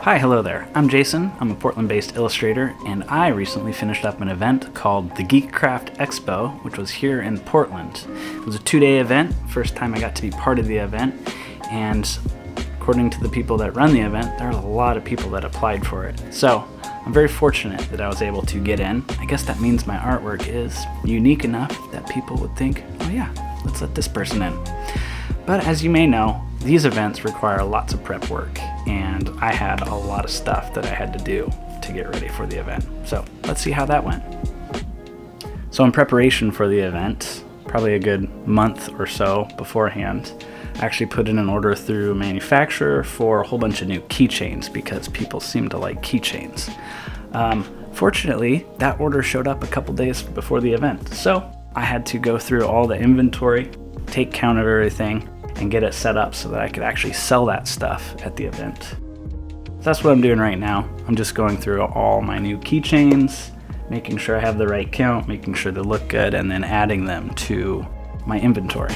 Hi, hello there. I'm Jason. I'm a Portland-based illustrator, and I recently finished up an event called the Geek Craft Expo, which was here in Portland. It was a 2-day event, first time I got to be part of the event, and according to the people that run the event, there are a lot of people that applied for it. So I'm very fortunate that I was able to get in. I guess that means my artwork is unique enough that people would think, oh yeah, let's let this person in. But as you may know, these events require lots of prep work, and I had a lot of stuff that I had to do to get ready for the event. So let's see how that went. So in preparation for the event, probably a good month or so beforehand, I actually put in an order through a manufacturer for a whole bunch of new keychains because people seem to like keychains. Fortunately, that order showed up a couple days before the event, so I had to go through all the inventory, take count of everything, and get it set up so that I could actually sell that stuff at the event. So that's what I'm doing right now. I'm just going through all my new keychains, making sure I have the right count, making sure they look good, and then adding them to my inventory.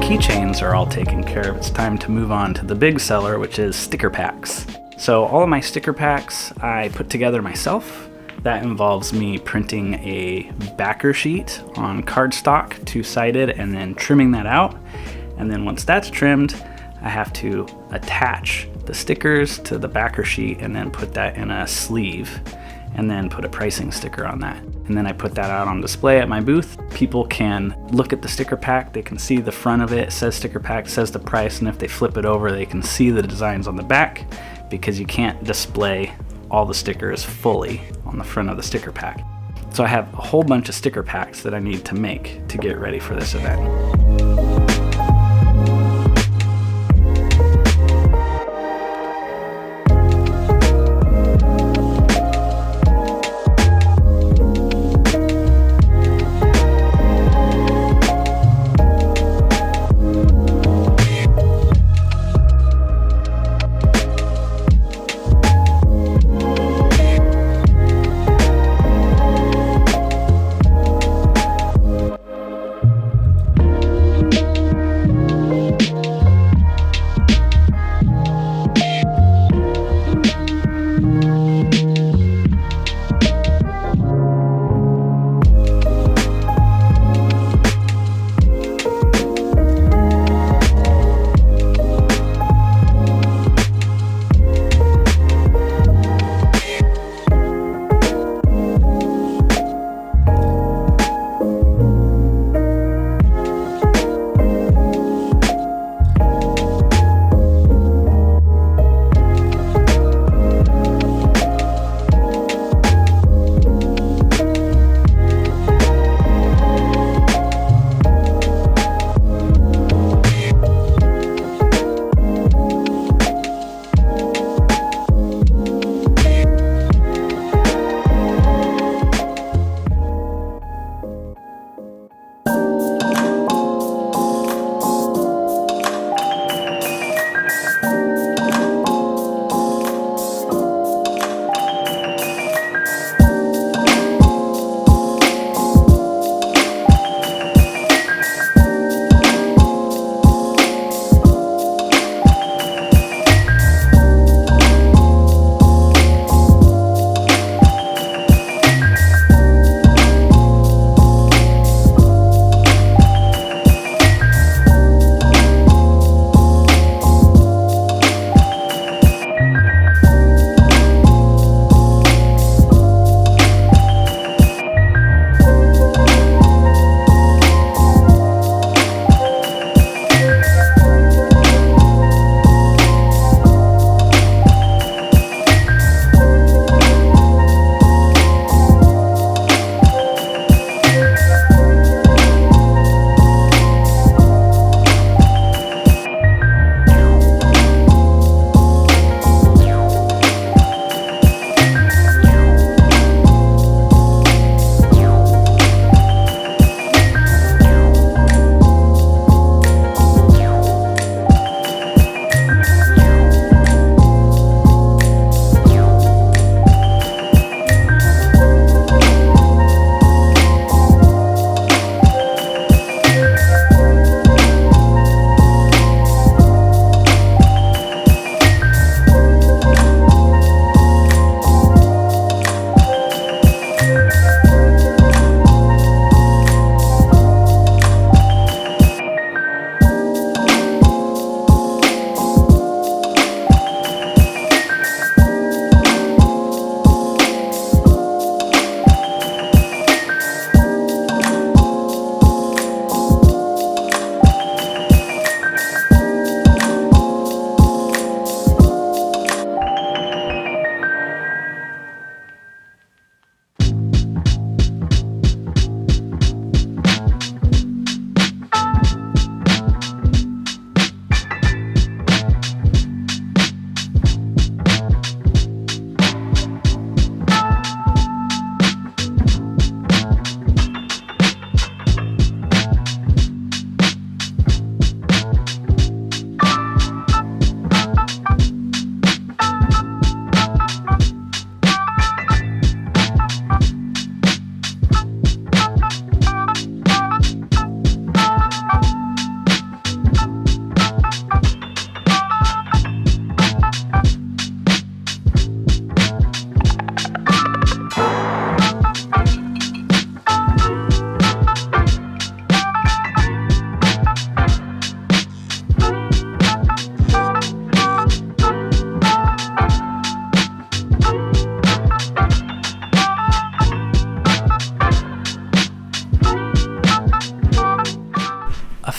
Keychains are all taken care of, it's time to move on to the big seller, which is sticker packs. So all of my sticker packs I put together myself. That involves me printing a backer sheet on cardstock, two-sided, and then trimming that out. And then once that's trimmed, I have to attach the stickers to the backer sheet and then put that in a sleeve and then put a pricing sticker on that. And then I put that out on display at my booth. People can look at the sticker pack, they can see the front of it, it says sticker pack, says the price, and if they flip it over, they can see the designs on the back because you can't display all the stickers fully on the front of the sticker pack. So I have a whole bunch of sticker packs that I need to make to get ready for this event.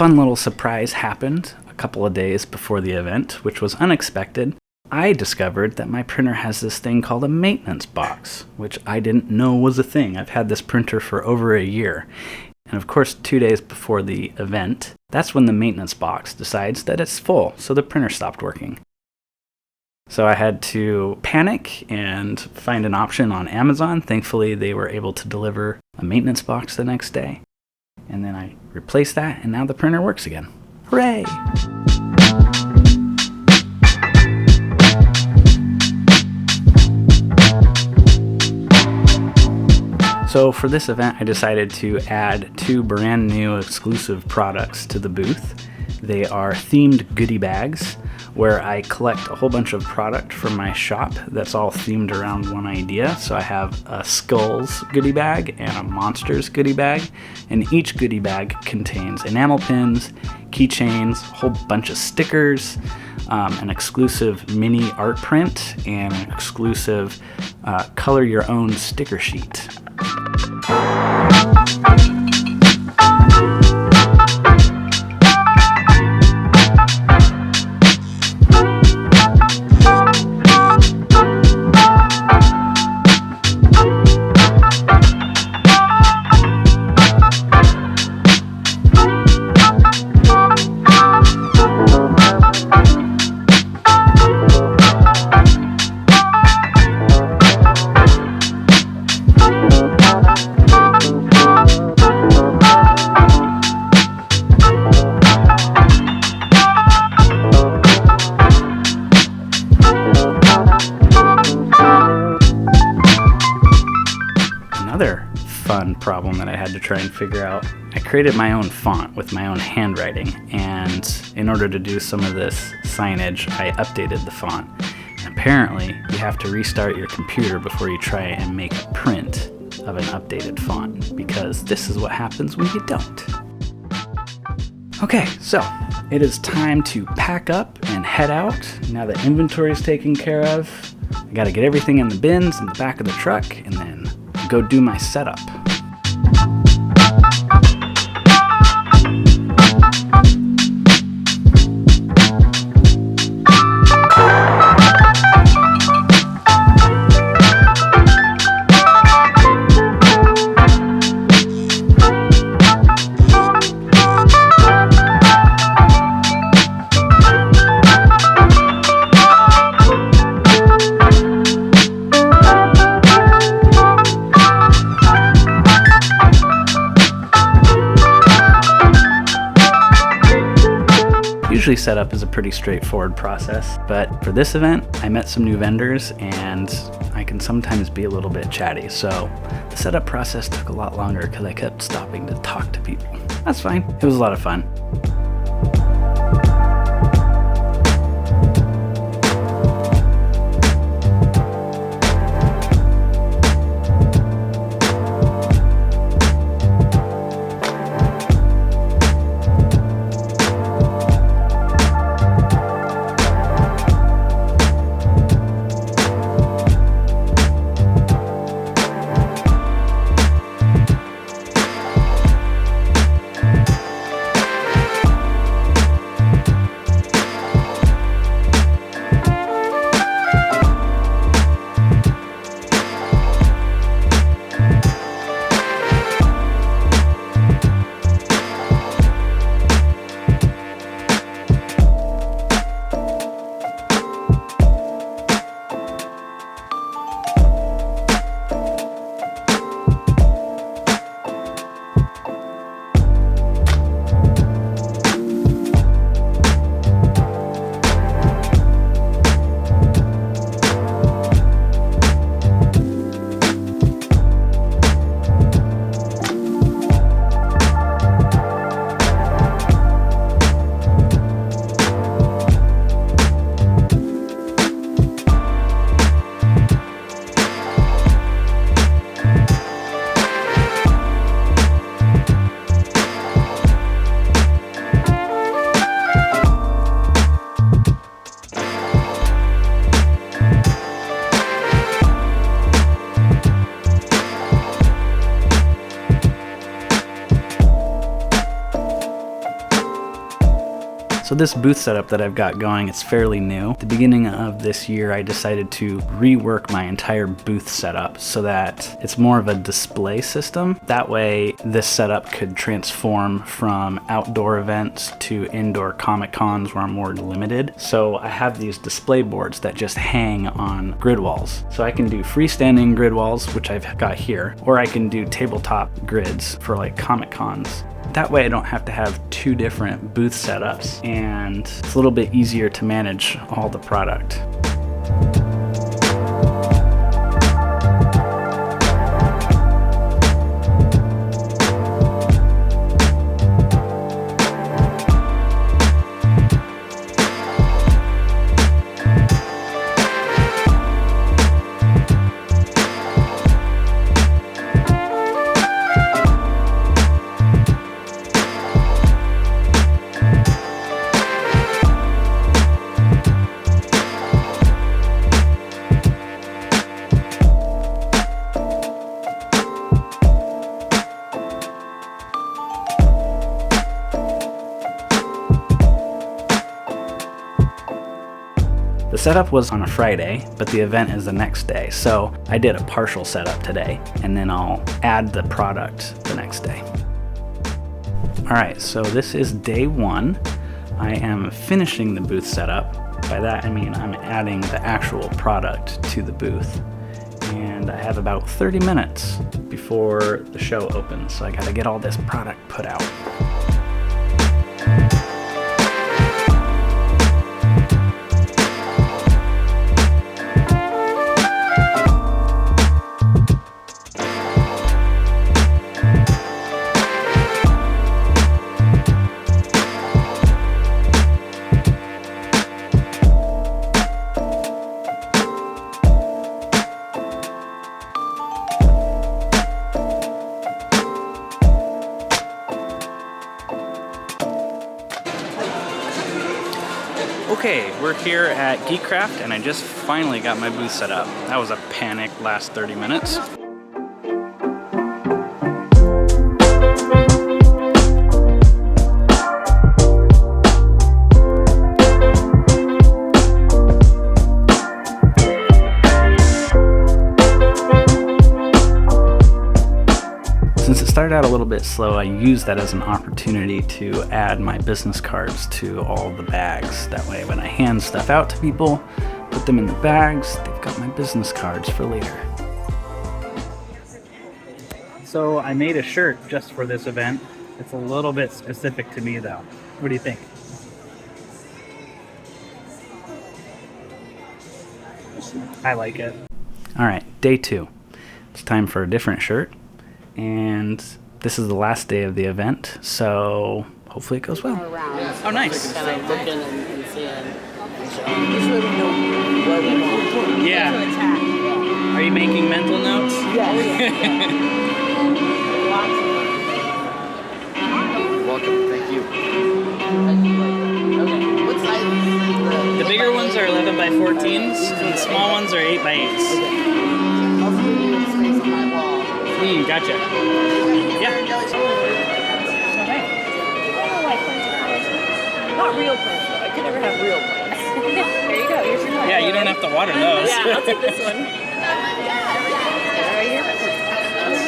fun little surprise happened a couple of days before the event, which was unexpected. I discovered that my printer has this thing called a maintenance box, which I didn't know was a thing. I've had this printer for over a year. And of course, 2 days before the event, that's when the maintenance box decides that it's full, so the printer stopped working. So I had to panic and find an option on Amazon. Thankfully, they were able to deliver a maintenance box the next day. And then I replaced that, and now the printer works again. Hooray! So for this event, I decided to add 2 brand new exclusive products to the booth. They are themed goodie bags, where I collect a whole bunch of product from my shop that's all themed around one idea. So I have a Skulls goodie bag and a Monsters goodie bag, and each goodie bag contains enamel pins, keychains, a whole bunch of stickers, an exclusive mini art print, and an exclusive color your own sticker sheet. Another fun problem that I had to try and figure out, I created my own font with my own handwriting, and in order to do some of this signage, I updated the font. And apparently, you have to restart your computer before you try and make a print of an updated font, because this is what happens when you don't. Okay, so it is time to pack up and head out. Now that inventory is taken care of, I gotta get everything in the bins in the back of the truck, and then go do my setup. Usually setup is a pretty straightforward process, but for this event, I met some new vendors and I can sometimes be a little bit chatty, so the setup process took a lot longer because I kept stopping to talk to people. That's fine. It was a lot of fun. So this booth setup that I've got going, it's fairly new. At the beginning of this year, I decided to rework my entire booth setup so that it's more of a display system. That way, this setup could transform from outdoor events to indoor Comic Cons where I'm more limited. So I have these display boards that just hang on grid walls. So I can do freestanding grid walls, which I've got here, or I can do tabletop grids for like Comic Cons. That way I don't have to have two different booth setups, and it's a little bit easier to manage all the product. The setup was on a Friday, but the event is the next day, so I did a partial setup today, and then I'll add the product the next day. Alright, so this is day one. I am finishing the booth setup. By that I mean I'm adding the actual product to the booth. And I have about 30 minutes before the show opens, so I gotta get all this product put out. Okay, we're here at Geek Craft, and I just finally got my booth set up. That was a panic last 30 minutes. Since it started out a little bit slow, I used that as an opportunity to add my business cards to all the bags. That way when I hand stuff out to people, put them in the bags, they've got my business cards for later. So I made a shirt just for this event. It's a little bit specific to me though. What do you think? I like it. Alright, day two. It's time for a different shirt. And this is the last day of the event, so hopefully it goes well. Oh, nice. Kind of looking and seeing. Yeah. Are you making mental notes? Yeah. Welcome, thank you. Okay. What size? The bigger ones are 11 by 14s, and the small ones are 8 by 8s. I'll give you a space on my wall. Gotcha. Yeah. Not real plants though. I could never have real plants. There you go. Here's your plant. Yeah, you don't have to water those. Yeah, I'll take this one. Right here.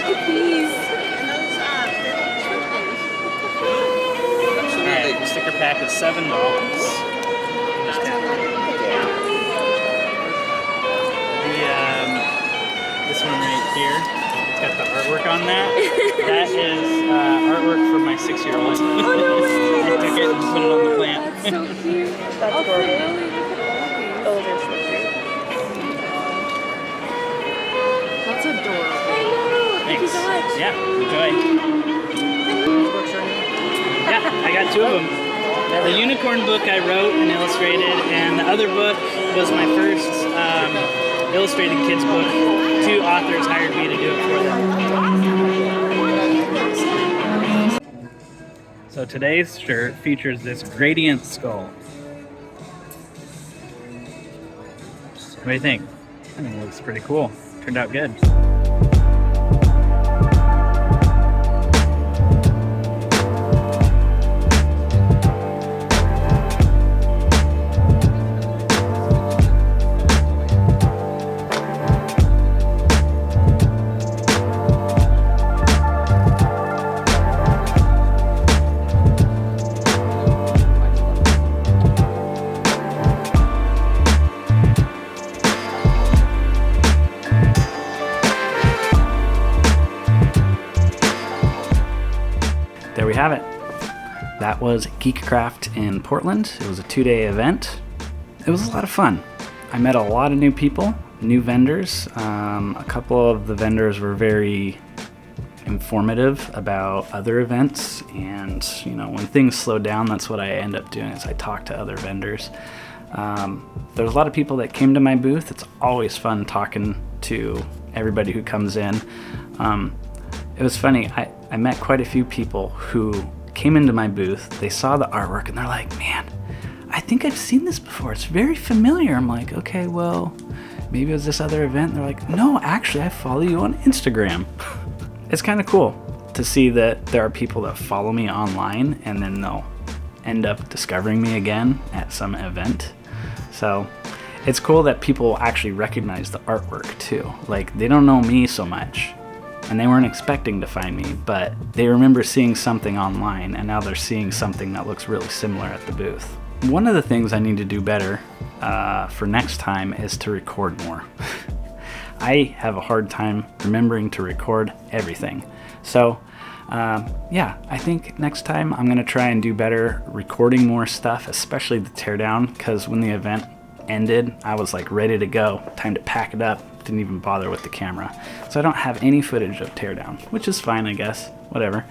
Look at these. Alright, the sticker pack is $7. This one right here. Got the artwork on that. That is artwork for my 6-year-old. I took it and put it on the plant. That's so cute. That's adorable. Oh, they're so cute. That's adorable. I know. Thank you so much. Yeah, enjoy. Yeah, I got 2 of them. The unicorn book I wrote and illustrated, and the other book was my first illustrated kids book. 2 authors hired me to do it for them. So today's shirt features this gradient skull. What do you think? I think it looks pretty cool. Turned out good. there we have it. That was Geek Craft in Portland. It was a 2-day event. It was a lot of fun. I met a lot of new people, new vendors. A couple of the vendors were very informative about other events, and when things slow down, that's what I end up doing is I talk to other vendors. There's a lot of people that came to my booth. It's always fun talking to everybody who comes in. It was funny, I met quite a few people who came into my booth, they saw the artwork and they're like, man, I think I've seen this before, it's very familiar. I'm like, okay, well, maybe it was this other event. They're like, no, actually I follow you on Instagram. It's kind of cool to see that there are people that follow me online and then they'll end up discovering me again at some event. So it's cool that people actually recognize the artwork too. Like, they don't know me so much and they weren't expecting to find me, but they remember seeing something online and now they're seeing something that looks really similar at the booth. One of the things I need to do better for next time is to record more. I have a hard time remembering to record everything. So yeah, I think next time I'm gonna try and do better recording more stuff, especially the teardown, because when the event ended, I was like ready to go, time to pack it up, didn't even bother with the camera. So I don't have any footage of teardown, which is fine, I guess, whatever.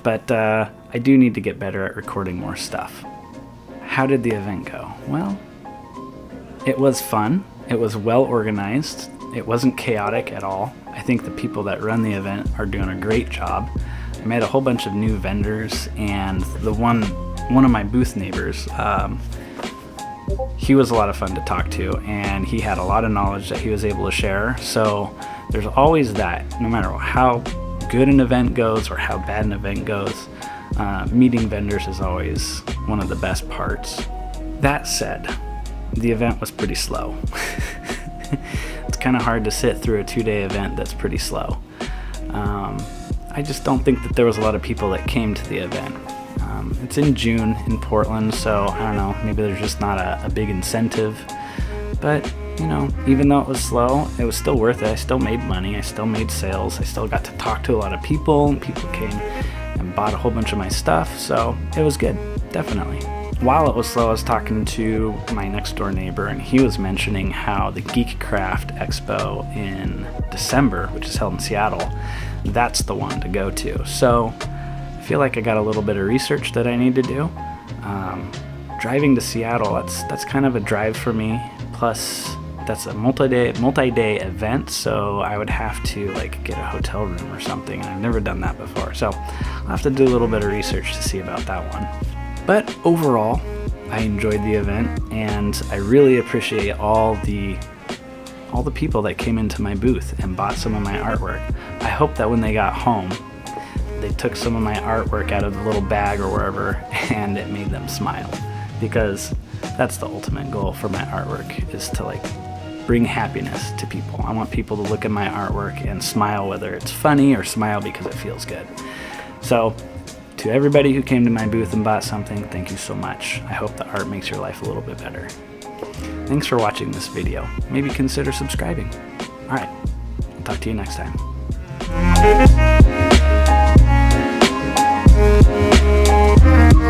But I do need to get better at recording more stuff. How did the event go? Well, it was fun. It was well organized. It wasn't chaotic at all. I think the people that run the event are doing a great job. I met a whole bunch of new vendors, and the one of my booth neighbors, he was a lot of fun to talk to, and he had a lot of knowledge that he was able to share. So there's always that, no matter how good an event goes or how bad an event goes, meeting vendors is always one of the best parts. That said, the event was pretty slow. It's kind of hard to sit through a 2-day event that's pretty slow. I just don't think that there was a lot of people that came to the event. It's in June in Portland, so I don't know, maybe there's just not a big incentive. But, even though it was slow, it was still worth it. I still made money, I still made sales, I still got to talk to a lot of people, and people came and bought a whole bunch of my stuff, so it was good, definitely. While it was slow, I was talking to my next door neighbor, and he was mentioning how the Geek Craft Expo in December, which is held in Seattle, that's the one to go to. So I feel like I got a little bit of research that I need to do. Driving to Seattle, that's kind of a drive for me. Plus, that's a multi-day event, so I would have to get a hotel room or something, and I've never done that before. So I'll have to do a little bit of research to see about that one. But overall, I enjoyed the event, and I really appreciate all the people that came into my booth and bought some of my artwork. I hope that when they got home, they took some of my artwork out of the little bag or wherever, and it made them smile. Because that's the ultimate goal for my artwork, is to bring happiness to people. I want people to look at my artwork and smile, whether it's funny or smile because it feels good. So, to everybody who came to my booth and bought something, thank you so much. I hope the art makes your life a little bit better. Thanks for watching this video. Maybe consider subscribing. Alright, I'll talk to you next time.